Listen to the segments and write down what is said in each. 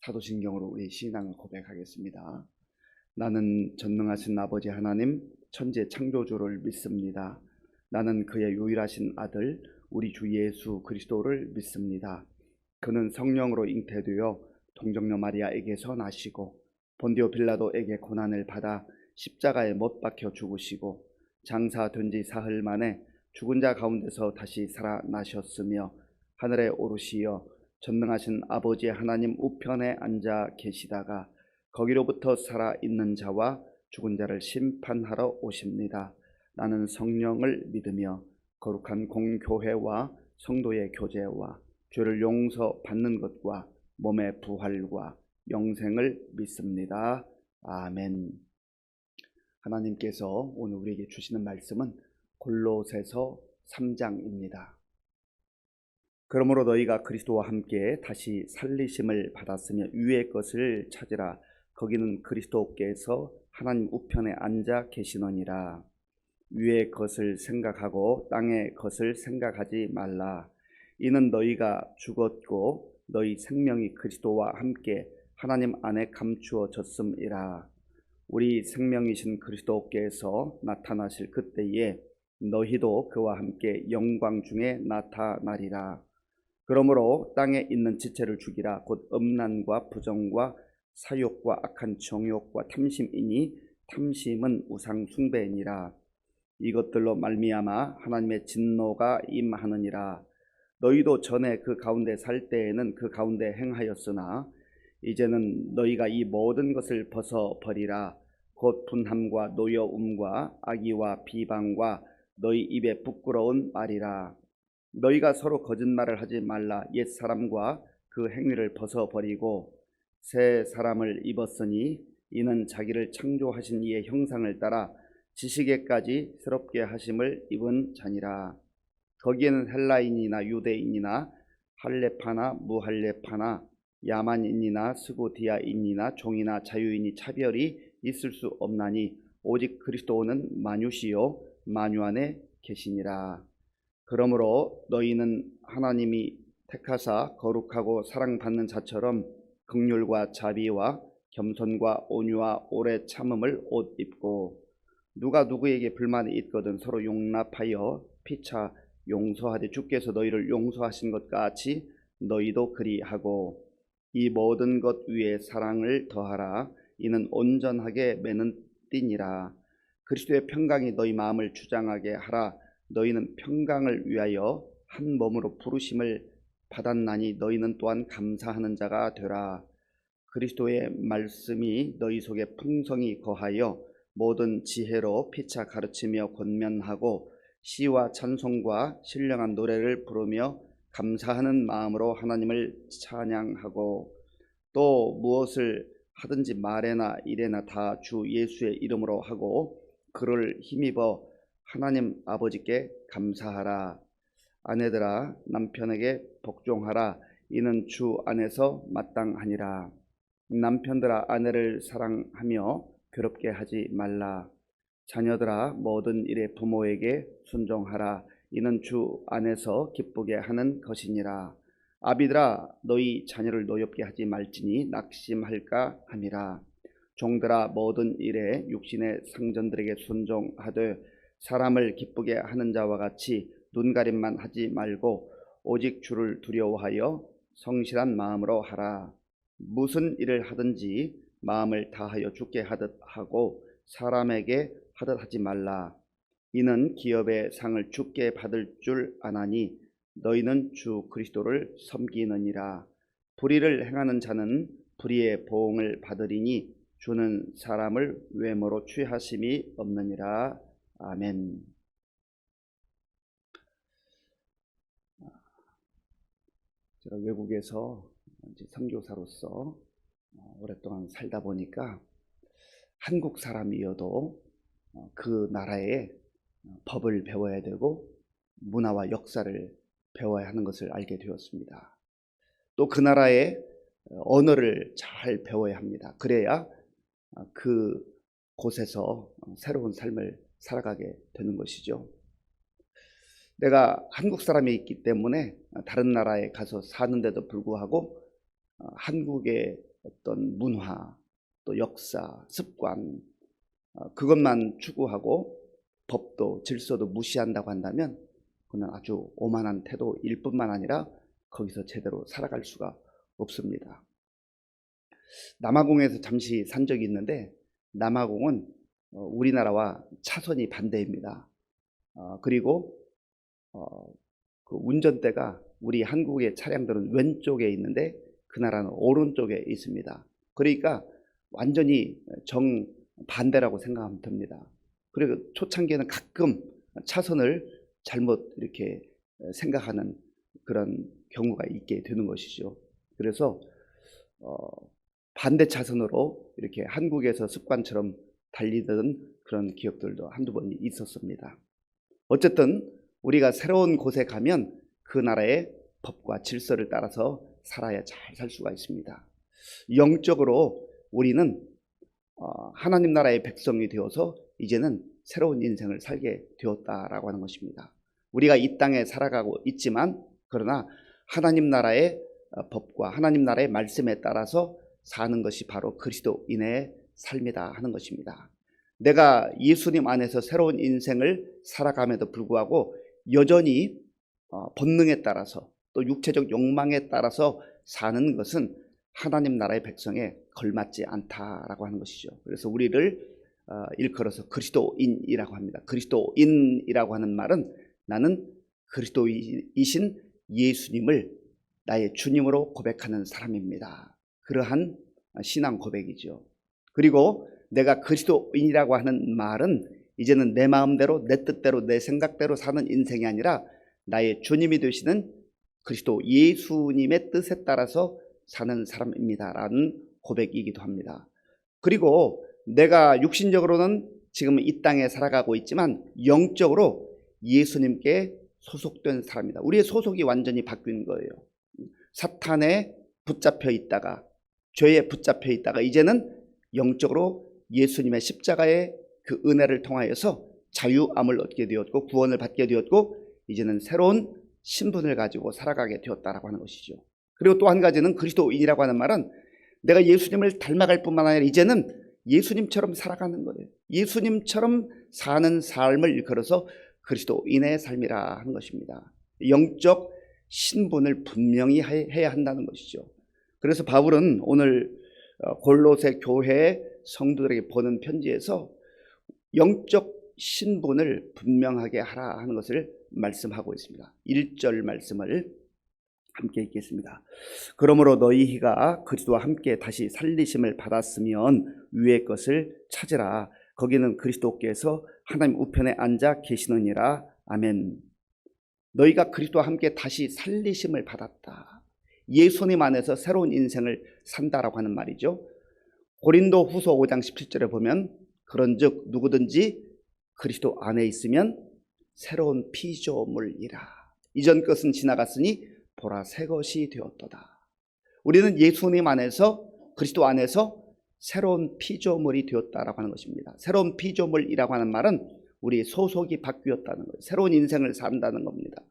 사도신경으로 우리 신앙을 고백하겠습니다. 나는 전능하신 아버지 하나님 천지 창조주를 믿습니다. 나는 그의 유일하신 아들 우리 주 예수 그리스도를 믿습니다. 그는 성령으로 잉태되어 동정녀 마리아에게서 나시고 본디오 빌라도에게 고난을 받아 십자가에 못 박혀 죽으시고 장사된 지 사흘 만에 죽은 자 가운데서 다시 살아나셨으며 하늘에 오르시어 전능하신 아버지 하나님 우편에 앉아 계시다가 거기로부터 살아있는 자와 죽은 자를 심판하러 오십니다. 나는 성령을 믿으며 거룩한 공교회와 성도의 교제와 죄를 용서받는 것과 몸의 부활과 영생을 믿습니다. 아멘. 하나님께서 오늘 우리에게 주시는 말씀은 골로새서 3장입니다. 그러므로 너희가 그리스도와 함께 다시 살리심을 받았으며 위의 것을 찾으라. 거기는 그리스도께서 하나님 우편에 앉아 계시느니라. 위의 것을 생각하고 땅의 것을 생각하지 말라. 이는 너희가 죽었고 너희 생명이 그리스도와 함께 하나님 안에 감추어졌음이라. 우리 생명이신 그리스도께서 나타나실 그때에 너희도 그와 함께 영광 중에 나타나리라. 그러므로 땅에 있는 지체를 죽이라. 곧 음란과 부정과 사욕과 악한 정욕과 탐심이니 탐심은 우상 숭배니라. 이것들로 말미암아 하나님의 진노가 임하느니라. 너희도 전에 그 가운데 살 때에는 그 가운데 행하였으나 이제는 너희가 이 모든 것을 벗어버리라. 곧 분함과 노여움과 악의와 비방과 너희 입에 부끄러운 말이라. 너희가 서로 거짓말을 하지 말라. 옛 사람과 그 행위를 벗어버리고 새 사람을 입었으니 이는 자기를 창조하신 이의 형상을 따라 지식에까지 새롭게 하심을 입은 자니라. 거기에는 헬라인이나 유대인이나 할레파나 무할레파나 야만인이나 스고디아인이나 종이나 자유인이 차별이 있을 수 없나니 오직 그리스도는 만유시요 만유 안에 계시니라. 그러므로 너희는 하나님이 택하사 거룩하고 사랑받는 자처럼 긍휼과 자비와 겸손과 온유와 오래 참음을 옷 입고 누가 누구에게 불만이 있거든 서로 용납하여 피차 용서하되 주께서 너희를 용서하신 것 같이 너희도 그리하고 이 모든 것 위에 사랑을 더하라. 이는 온전하게 매는 띠니라. 그리스도의 평강이 너희 마음을 주장하게 하라. 너희는 평강을 위하여 한 몸으로 부르심을 받았나니 너희는 또한 감사하는 자가 되라. 그리스도의 말씀이 너희 속에 풍성히 거하여 모든 지혜로 피차 가르치며 권면하고 시와 찬송과 신령한 노래를 부르며 감사하는 마음으로 하나님을 찬양하고 또 무엇을 하든지 말에나 일에나 다 주 예수의 이름으로 하고 그를 힘입어 하나님 아버지께 감사하라. 아내들아 남편에게 복종하라. 이는 주 안에서 마땅하니라. 남편들아 아내를 사랑하며 괴롭게 하지 말라. 자녀들아 모든 일에 부모에게 순종하라. 이는 주 안에서 기쁘게 하는 것이니라. 아비들아 너희 자녀를 노엽게 하지 말지니 낙심할까 함이라. 종들아 모든 일에 육신의 상전들에게 순종하되 사람을 기쁘게 하는 자와 같이 눈가림만 하지 말고 오직 주를 두려워하여 성실한 마음으로 하라. 무슨 일을 하든지 마음을 다하여 주께 하듯 하고 사람에게 하듯 하지 말라. 이는 기업의 상을 주께 받을 줄 아나니 너희는 주 그리스도를 섬기느니라. 불의를 행하는 자는 불의의 보응을 받으리니 주는 사람을 외모로 취하심이 없느니라. 아멘. 제가 외국에서 선교사로서 오랫동안 살다 보니까 한국 사람이어도 그 나라의 법을 배워야 되고 문화와 역사를 배워야 하는 것을 알게 되었습니다. 또 그 나라의 언어를 잘 배워야 합니다. 그래야 그 곳에서 새로운 삶을 살아가게 되는 것이죠. 내가 한국 사람이 있기 때문에 다른 나라에 가서 사는데도 불구하고 한국의 어떤 문화, 또 역사, 습관, 그것만 추구하고 법도 질서도 무시한다고 한다면 그는 아주 오만한 태도일 뿐만 아니라 거기서 제대로 살아갈 수가 없습니다. 남아공에서 잠시 산 적이 있는데 남아공은 우리나라와 차선이 반대입니다. 그리고 그 운전대가 우리 한국의 차량들은 왼쪽에 있는데 그 나라는 오른쪽에 있습니다. 그러니까 완전히 정반대라고 생각하면 됩니다. 그리고 초창기에는 가끔 차선을 잘못 이렇게 생각하는 그런 경우가 있게 되는 것이죠. 그래서 반대 차선으로 이렇게 한국에서 습관처럼 달리던 그런 기억들도 한두 번 있었습니다. 어쨌든 우리가 새로운 곳에 가면 그 나라의 법과 질서를 따라서 살아야 잘 살 수가 있습니다. 영적으로 우리는 하나님 나라의 백성이 되어서 이제는 새로운 인생을 살게 되었다라고 하는 것입니다. 우리가 이 땅에 살아가고 있지만 그러나 하나님 나라의 법과 하나님 나라의 말씀에 따라서 사는 것이 바로 그리스도인의 삶이다 하는 것입니다. 내가 예수님 안에서 새로운 인생을 살아감에도 불구하고 여전히 본능에 따라서 또 육체적 욕망에 따라서 사는 것은 하나님 나라의 백성에 걸맞지 않다라고 하는 것이죠. 그래서 우리를 일컬어서 그리스도인이라고 합니다. 그리스도인이라고 하는 말은 나는 그리스도이신 예수님을 나의 주님으로 고백하는 사람입니다. 그러한 신앙 고백이죠. 그리고 내가 그리스도인이라고 하는 말은 이제는 내 마음대로 내 뜻대로 내 생각대로 사는 인생이 아니라 나의 주님이 되시는 그리스도 예수님의 뜻에 따라서 사는 사람입니다라는 고백이기도 합니다. 그리고 내가 육신적으로는 지금 이 땅에 살아가고 있지만 영적으로 예수님께 소속된 사람이다. 우리의 소속이 완전히 바뀐 거예요. 사탄에 붙잡혀 있다가 죄에 붙잡혀 있다가 이제는 영적으로 예수님의 십자가의 그 은혜를 통하여서 자유함을 얻게 되었고 구원을 받게 되었고 이제는 새로운 신분을 가지고 살아가게 되었다라고 하는 것이죠. 그리고 또 한 가지는 그리스도인이라고 하는 말은 내가 예수님을 닮아갈 뿐만 아니라 이제는 예수님처럼 살아가는 거예요. 예수님처럼 사는 삶을 일컬어서 그리스도인의 삶이라 하는 것입니다. 영적 신분을 분명히 해야 한다는 것이죠. 그래서 바울은 오늘 골로새 교회 성도들에게 보낸 편지에서 영적 신분을 분명하게 하라 하는 것을 말씀하고 있습니다. 1절 말씀을 함께 읽겠습니다. 그러므로 너희가 그리스도와 함께 다시 살리심을 받았으면 위의 것을 찾으라. 거기는 그리스도께서 하나님 우편에 앉아 계시느니라. 아멘. 너희가 그리스도와 함께 다시 살리심을 받았다. 예수님 안에서 새로운 인생을 산다라고 하는 말이죠. 고린도 후서 5장 17절에 보면 그런즉 누구든지 그리스도 안에 있으면 새로운 피조물이라. 이전 것은 지나갔으니 보라 새 것이 되었도다. 우리는 예수님 안에서 그리스도 안에서 새로운 피조물이 되었다라고 하는 것입니다. 새로운 피조물이라고 하는 말은 우리 소속이 바뀌었다는 거예요. 새로운 인생을 산다는 겁니다.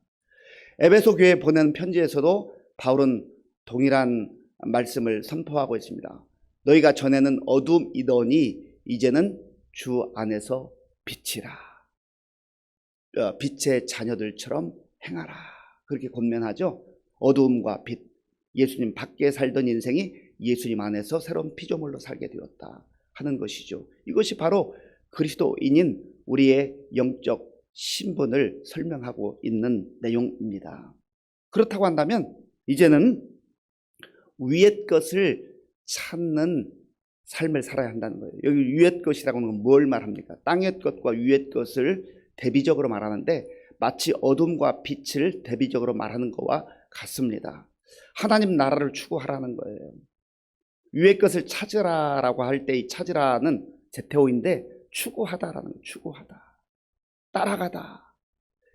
에베소 교회에 보낸 편지에서도 바울은 동일한 말씀을 선포하고 있습니다. 너희가 전에는 어둠이더니 이제는 주 안에서 빛이라. 빛의 자녀들처럼 행하라. 그렇게 권면하죠. 어두움과 빛, 예수님 밖에 살던 인생이 예수님 안에서 새로운 피조물로 살게 되었다 하는 것이죠. 이것이 바로 그리스도인인 우리의 영적 신분을 설명하고 있는 내용입니다. 그렇다고 한다면 이제는 위의 것을 찾는 삶을 살아야 한다는 거예요. 여기 위의 것이라고 하는 건 뭘 말합니까? 땅의 것과 위의 것을 대비적으로 말하는데 마치 어둠과 빛을 대비적으로 말하는 것과 같습니다. 하나님 나라를 추구하라는 거예요. 위의 것을 찾으라라고 할 때 이 찾으라는 제테오인데 추구하다라는 거예요. 추구하다. 따라가다.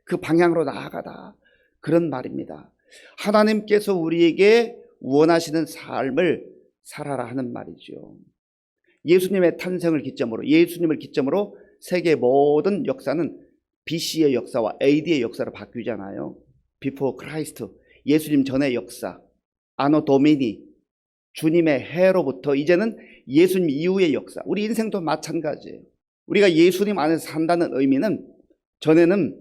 그 방향으로 나아가다. 그런 말입니다. 하나님께서 우리에게 원하시는 삶을 살아라 하는 말이죠. 예수님의 탄생을 기점으로 예수님을 기점으로 세계 모든 역사는 BC의 역사와 AD의 역사로 바뀌잖아요. Before Christ, 예수님 전의 역사, 아노 도미니, 주님의 해로부터 이제는 예수님 이후의 역사, 우리 인생도 마찬가지예요. 우리가 예수님 안에서 산다는 의미는 전에는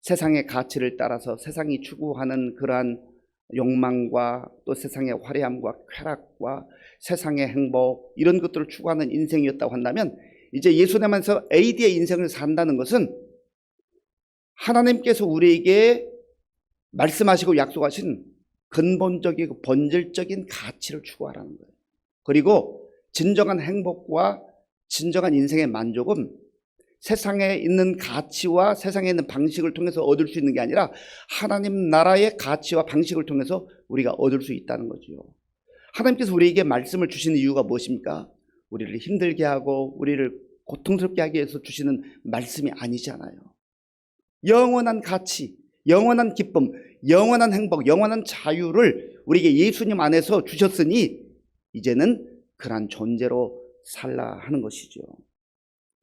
세상의 가치를 따라서 세상이 추구하는 그러한 욕망과 또 세상의 화려함과 쾌락과 세상의 행복 이런 것들을 추구하는 인생이었다고 한다면, 이제 예수님 안에서 AD의 인생을 산다는 것은 하나님께서 우리에게 말씀하시고 약속하신 근본적이고 본질적인 가치를 추구하라는 거예요. 그리고 진정한 행복과 진정한 인생의 만족은 세상에 있는 가치와 세상에 있는 방식을 통해서 얻을 수 있는 게 아니라 하나님 나라의 가치와 방식을 통해서 우리가 얻을 수 있다는 거죠. 하나님께서 우리에게 말씀을 주시는 이유가 무엇입니까? 우리를 힘들게 하고 우리를 고통스럽게 하기 위해서 주시는 말씀이 아니잖아요. 영원한 가치, 영원한 기쁨, 영원한 행복, 영원한 자유를 우리에게 예수님 안에서 주셨으니 이제는 그런 존재로 살라 하는 것이죠.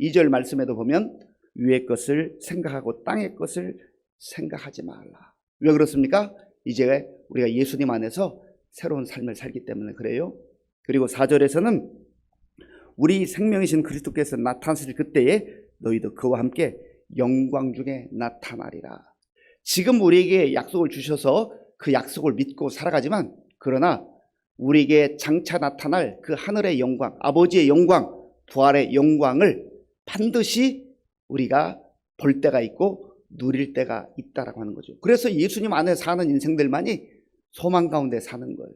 2절 말씀에도 보면 위의 것을 생각하고 땅의 것을 생각하지 말라. 왜 그렇습니까? 이제 우리가 예수님 안에서 새로운 삶을 살기 때문에 그래요. 그리고 4절에서는 우리 생명이신 그리스도께서 나타나실 그때에 너희도 그와 함께 영광 중에 나타나리라. 지금 우리에게 약속을 주셔서 그 약속을 믿고 살아가지만, 그러나 우리에게 장차 나타날 그 하늘의 영광, 아버지의 영광, 부활의 영광을 반드시 우리가 볼 때가 있고 누릴 때가 있다라고 하는 거죠. 그래서 예수님 안에 사는 인생들만이 소망 가운데 사는 거예요.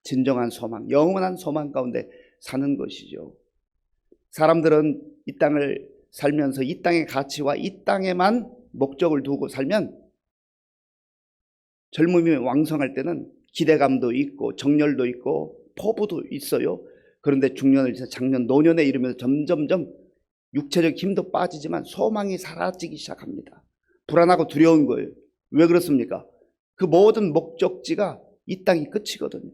진정한 소망, 영원한 소망 가운데 사는 것이죠. 사람들은 이 땅을 살면서 이 땅의 가치와 이 땅에만 목적을 두고 살면 젊음이 왕성할 때는 기대감도 있고 정열도 있고 포부도 있어요. 그런데 중년을 지나 장년, 노년에 이르면서 점점점 육체적 힘도 빠지지만 소망이 사라지기 시작합니다. 불안하고 두려운 거예요. 왜 그렇습니까? 그 모든 목적지가 이 땅이 끝이거든요.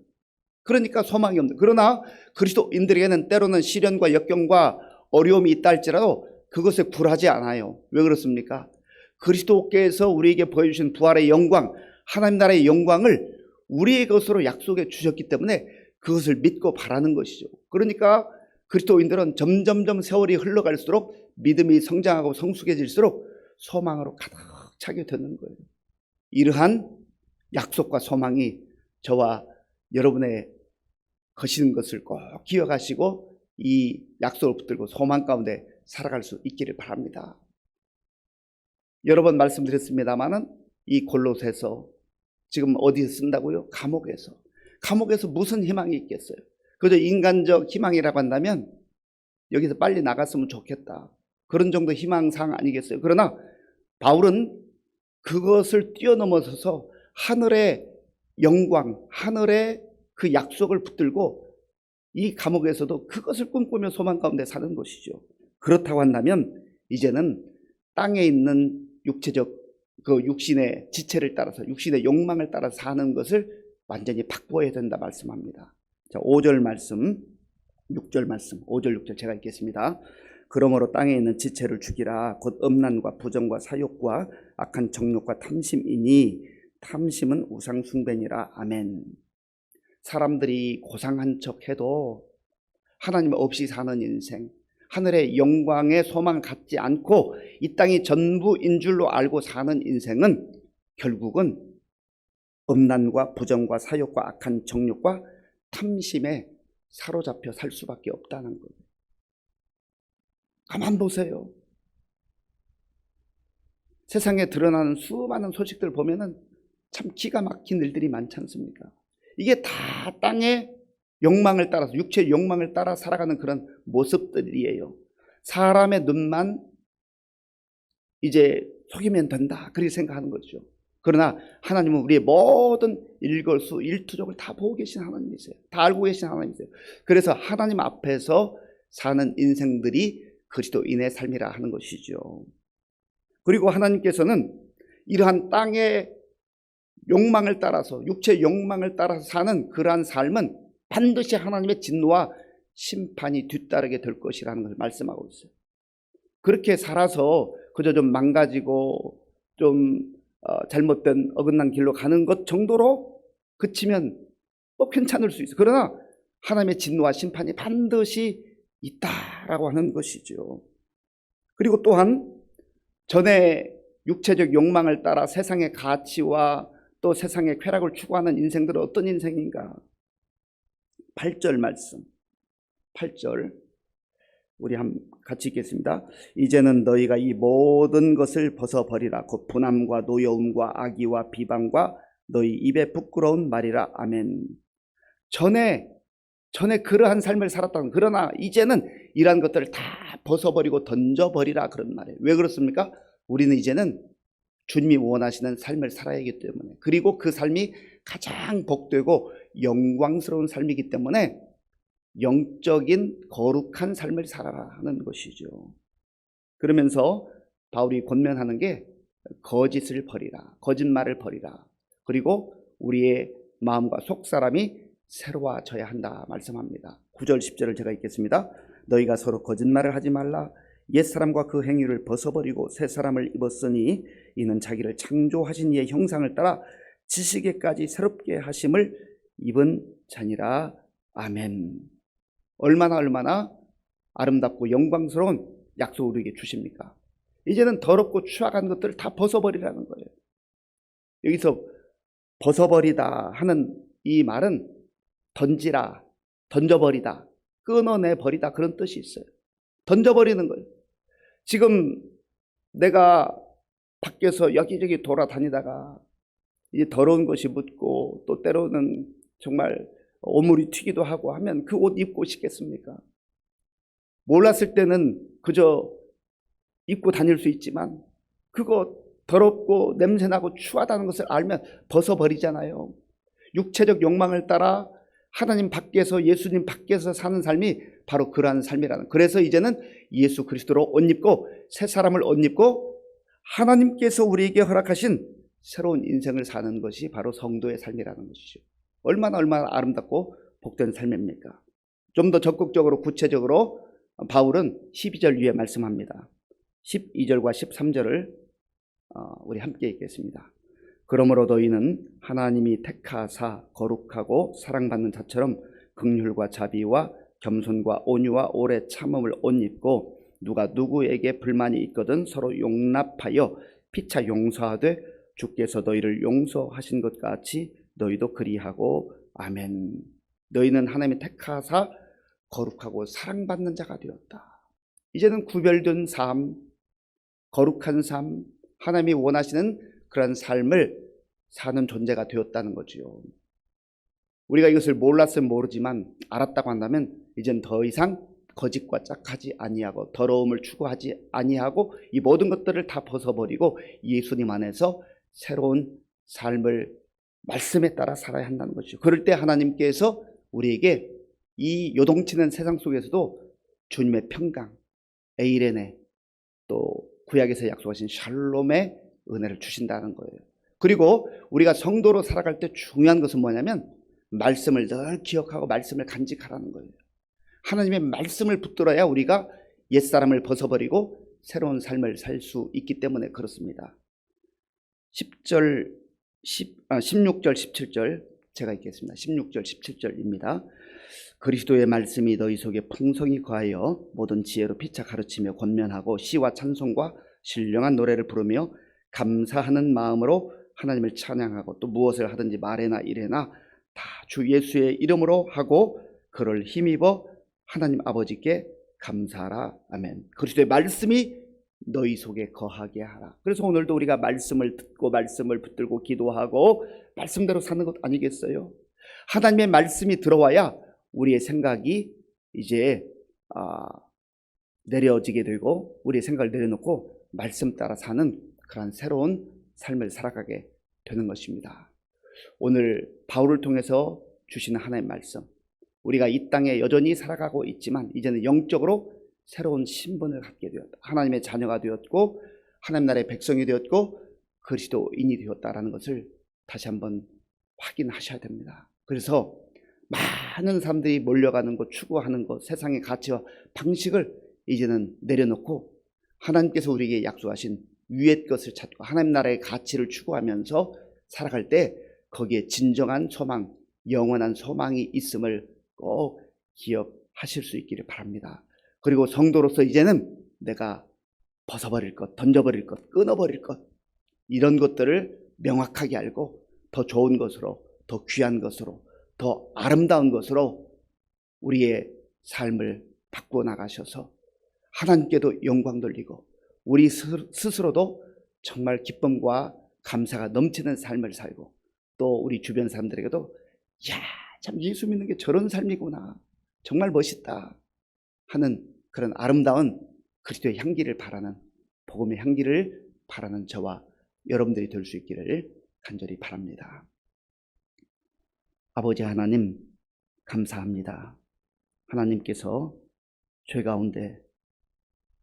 그러니까 소망이 없는. 그러나 그리스도인들에게는 때로는 시련과 역경과 어려움이 있다 할지라도 그것에 굴하지 않아요. 왜 그렇습니까? 그리스도께서 우리에게 보여주신 부활의 영광, 하나님 나라의 영광을 우리의 것으로 약속해 주셨기 때문에 그것을 믿고 바라는 것이죠. 그러니까 그리스도인들은 점점점 세월이 흘러갈수록 믿음이 성장하고 성숙해질수록 소망으로 가득 차게 되는 거예요. 이러한 약속과 소망이 저와 여러분의 거시는 것을 꼭 기억하시고 이 약속을 붙들고 소망 가운데 살아갈 수 있기를 바랍니다. 여러 번 말씀드렸습니다마는 이 골로새서 지금 어디서 쓴다고요? 감옥에서. 감옥에서 무슨 희망이 있겠어요? 그저 인간적 희망이라고 한다면 여기서 빨리 나갔으면 좋겠다, 그런 정도 희망사항 아니겠어요? 그러나 바울은 그것을 뛰어넘어서서 하늘의 영광, 하늘의 그 약속을 붙들고 이 감옥에서도 그것을 꿈꾸며 소망 가운데 사는 것이죠. 그렇다고 한다면 이제는 땅에 있는 육체적 그 육신의 지체를 따라서 육신의 욕망을 따라서 사는 것을 완전히 바꿔야 된다 말씀합니다. 자, 5절 말씀, 6절 말씀, 5절 6절 제가 읽겠습니다. 그러므로 땅에 있는 지체를 죽이라. 곧 음란과 부정과 사욕과 악한 정욕과 탐심이니 탐심은 우상 숭배니라. 아멘. 사람들이 고상한 척해도 하나님 없이 사는 인생, 하늘의 영광의 소망을 갖지 않고 이 땅이 전부인 줄로 알고 사는 인생은 결국은 음란과 부정과 사욕과 악한 정욕과 탐심에 사로잡혀 살 수밖에 없다는 거예요. 가만 보세요. 세상에 드러나는 수많은 소식들 보면은 참 기가 막힌 일들이 많지 않습니까? 이게 다 땅의 욕망을 따라서, 육체의 욕망을 따라 살아가는 그런 모습들이에요. 사람의 눈만 이제 속이면 된다, 그렇게 생각하는 거죠. 그러나 하나님은 우리의 모든 일거수 일투족을 다 보고 계신 하나님이세요. 다 알고 계신 하나님이세요. 그래서 하나님 앞에서 사는 인생들이 그리스도인의 삶이라 하는 것이죠. 그리고 하나님께서는 이러한 땅의 욕망을 따라서, 육체의 욕망을 따라서 사는 그러한 삶은 반드시 하나님의 진노와 심판이 뒤따르게 될 것이라는 걸 말씀하고 있어요. 그렇게 살아서 그저 좀 망가지고 좀 잘못된 어긋난 길로 가는 것 정도로 그치면 괜찮을 수 있어요. 그러나 하나님의 진노와 심판이 반드시 있다라고 하는 것이죠. 그리고 또한 전에 육체적 욕망을 따라 세상의 가치와 또 세상의 쾌락을 추구하는 인생들은 어떤 인생인가? 8절 말씀, 8절 우리 같이 읽겠습니다. 이제는 너희가 이 모든 것을 벗어버리라. 곧 분함과 노여움과 악의와 비방과 너희 입에 부끄러운 말이라. 아멘. 전에 그러한 삶을 살았다는, 그러나 이제는 이러한 것들을 다 벗어버리고 던져버리라 그런 말이에요. 왜 그렇습니까? 우리는 이제는 주님이 원하시는 삶을 살아야 하기 때문에, 그리고 그 삶이 가장 복되고 영광스러운 삶이기 때문에 영적인 거룩한 삶을 살아라 하는 것이죠. 그러면서 바울이 권면하는 게 거짓을 버리라, 거짓말을 버리라, 그리고 우리의 마음과 속사람이 새로워져야 한다 말씀합니다. 9절 10절을 제가 읽겠습니다. 너희가 서로 거짓말을 하지 말라. 옛사람과 그 행위를 벗어버리고 새사람을 입었으니 이는 자기를 창조하신 이의 형상을 따라 지식에까지 새롭게 하심을 입은 자니라. 아멘. 얼마나 아름답고 영광스러운 약속을 우리에게 주십니까? 이제는 더럽고 추악한 것들을 다 벗어버리라는 거예요. 여기서 벗어버리다 하는 이 말은 던지라, 던져버리다, 끊어내버리다 그런 뜻이 있어요. 던져버리는 거예요. 지금 내가 밖에서 여기저기 돌아다니다가 이제 더러운 것이 묻고 또 때로는 정말 오물이 튀기도 하고 하면 그 옷 입고 싶겠습니까? 몰랐을 때는 그저 입고 다닐 수 있지만 그거 더럽고 냄새나고 추하다는 것을 알면 벗어버리잖아요. 육체적 욕망을 따라 하나님 밖에서, 예수님 밖에서 사는 삶이 바로 그러한 삶이라는, 그래서 이제는 예수 그리스도로 옷 입고 새 사람을 옷 입고 하나님께서 우리에게 허락하신 새로운 인생을 사는 것이 바로 성도의 삶이라는 것이죠. 얼마나 아름답고 복된 삶입니까? 좀 더 적극적으로 구체적으로 바울은 12절 위에 말씀합니다. 12절과 13절을 우리 함께 읽겠습니다. 그러므로 너희는 하나님이 택하사 거룩하고 사랑받는 자처럼 긍휼과 자비와 겸손과 온유와 오래 참음을 옷 입고 누가 누구에게 불만이 있거든 서로 용납하여 피차 용서하되 주께서 너희를 용서하신 것 같이 너희도 그리하고. 아멘. 너희는 하나님이 택하사 거룩하고 사랑받는 자가 되었다. 이제는 구별된 삶, 거룩한 삶, 하나님이 원하시는 그런 삶을 사는 존재가 되었다는 거지요. 우리가 이것을 몰랐으면 모르지만 알았다고 한다면 이젠 더 이상 거짓과 짝하지 아니하고 더러움을 추구하지 아니하고 이 모든 것들을 다 벗어버리고 예수님 안에서 새로운 삶을 말씀에 따라 살아야 한다는 것이죠. 그럴 때 하나님께서 우리에게 이 요동치는 세상 속에서도 주님의 평강, 에이레네, 또 구약에서 약속하신 샬롬의 은혜를 주신다는 거예요. 그리고 우리가 성도로 살아갈 때 중요한 것은 뭐냐면 말씀을 늘 기억하고 말씀을 간직하라는 거예요. 하나님의 말씀을 붙들어야 우리가 옛사람을 벗어버리고 새로운 삶을 살 수 있기 때문에 그렇습니다. 16절 17절 제가 읽겠습니다. 16절 17절입니다. 그리스도의 말씀이 너희 속에 풍성히 거하여 모든 지혜로 피차 가르치며 권면하고 시와 찬송과 신령한 노래를 부르며 감사하는 마음으로 하나님을 찬양하고 또 무엇을 하든지 말에나 일에나 다 주 예수의 이름으로 하고 그를 힘입어 하나님 아버지께 감사하라. 아멘. 그리스도의 말씀이 너희 속에 거하게 하라. 그래서 오늘도 우리가 말씀을 듣고 말씀을 붙들고 기도하고 말씀대로 사는 것 아니겠어요? 하나님의 말씀이 들어와야 우리의 생각이 이제 내려지게 되고 우리의 생각을 내려놓고 말씀 따라 사는 그런 새로운 삶을 살아가게 되는 것입니다. 오늘 바울을 통해서 주시는 하나님의 말씀, 우리가 이 땅에 여전히 살아가고 있지만 이제는 영적으로 새로운 신분을 갖게 되었다. 하나님의 자녀가 되었고 하나님 나라의 백성이 되었고 그리스도인이 되었다라는 것을 다시 한번 확인하셔야 됩니다. 그래서 많은 사람들이 몰려가는 것, 추구하는 것, 세상의 가치와 방식을 이제는 내려놓고 하나님께서 우리에게 약속하신 위의 것을 찾고 하나님 나라의 가치를 추구하면서 살아갈 때 거기에 진정한 소망, 영원한 소망이 있음을 꼭 기억하실 수 있기를 바랍니다. 그리고 성도로서 이제는 내가 벗어버릴 것, 던져버릴 것, 끊어버릴 것, 이런 것들을 명확하게 알고 더 좋은 것으로, 더 귀한 것으로, 더 아름다운 것으로 우리의 삶을 바꾸어 나가셔서 하나님께도 영광 돌리고 우리 스스로도 정말 기쁨과 감사가 넘치는 삶을 살고 또 우리 주변 사람들에게도 야, 참 예수 믿는 게 저런 삶이구나, 정말 멋있다 하는 그런 아름다운 그리스도의 향기를 바라는, 복음의 향기를 바라는 저와 여러분들이 될 수 있기를 간절히 바랍니다. 아버지 하나님, 감사합니다. 하나님께서 죄 가운데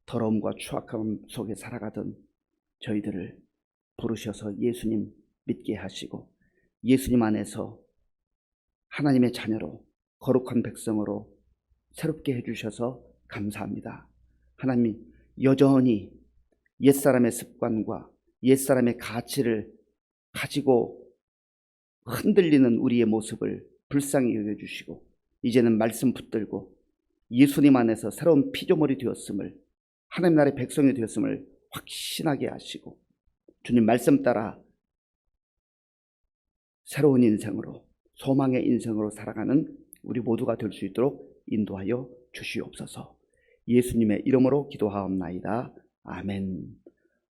더러움과 추악함 속에 살아가던 저희들을 부르셔서 예수님 믿게 하시고 예수님 안에서 하나님의 자녀로, 거룩한 백성으로 새롭게 해주셔서 감사합니다. 하나님, 여전히 옛사람의 습관과 옛사람의 가치를 가지고 흔들리는 우리의 모습을 불쌍히 여겨주시고 이제는 말씀 붙들고 예수님 안에서 새로운 피조물이 되었음을, 하나님 나라의 백성이 되었음을 확신하게 하시고 주님 말씀 따라 새로운 인생으로, 소망의 인생으로 살아가는 우리 모두가 될 수 있도록 인도하여 주시옵소서. 예수님의 이름으로 기도하옵나이다. 아멘.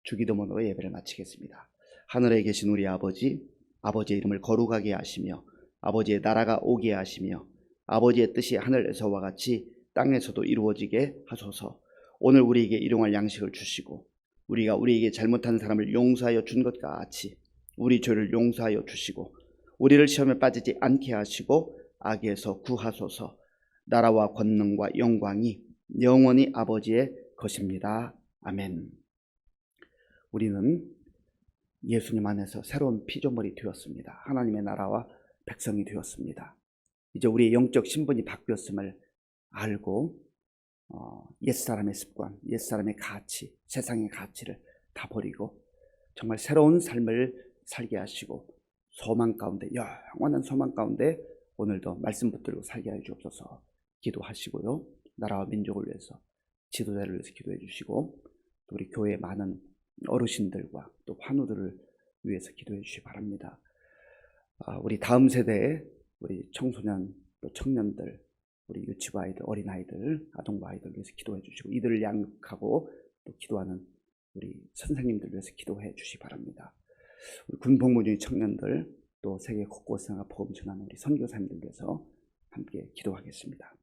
주기도문으로 예배를 마치겠습니다. 하늘에 계신 우리 아버지, 아버지의 이름을 거룩하게 하시며 아버지의 나라가 오게 하시며 아버지의 뜻이 하늘에서와 같이 땅에서도 이루어지게 하소서. 오늘 우리에게 일용할 양식을 주시고 우리가 우리에게 잘못한 사람을 용서하여 준 것과 같이 우리 죄를 용서하여 주시고 우리를 시험에 빠지지 않게 하시고 악에서 구하소서. 나라와 권능과 영광이 영원히 아버지의 것입니다. 아멘. 우리는 예수님 안에서 새로운 피조물이 되었습니다. 하나님의 나라와 백성이 되었습니다. 이제 우리의 영적 신분이 바뀌었음을 알고 옛사람의 습관, 옛사람의 가치, 세상의 가치를 다 버리고 정말 새로운 삶을 살게 하시고 소망 가운데, 영원한 소망 가운데 오늘도 말씀 붙들고 살게 하여 주옵소서. 기도하시고요. 나라와 민족을 위해서, 지도자를 위해서 기도해 주시고 또 우리 교회의 많은 어르신들과 또 환우들을 위해서 기도해 주시기 바랍니다. 우리 다음 세대의 우리 청소년 또 청년들, 우리 유치부 아이들, 어린아이들, 아동부 아이들 위해서 기도해 주시고 이들을 양육하고 또 기도하는 우리 선생님들 위해서 기도해 주시기 바랍니다. 우리 군복무 중인 청년들, 또 세계 곳곳에서 복음 전하는 우리 선교사님들 위해서 함께 기도하겠습니다.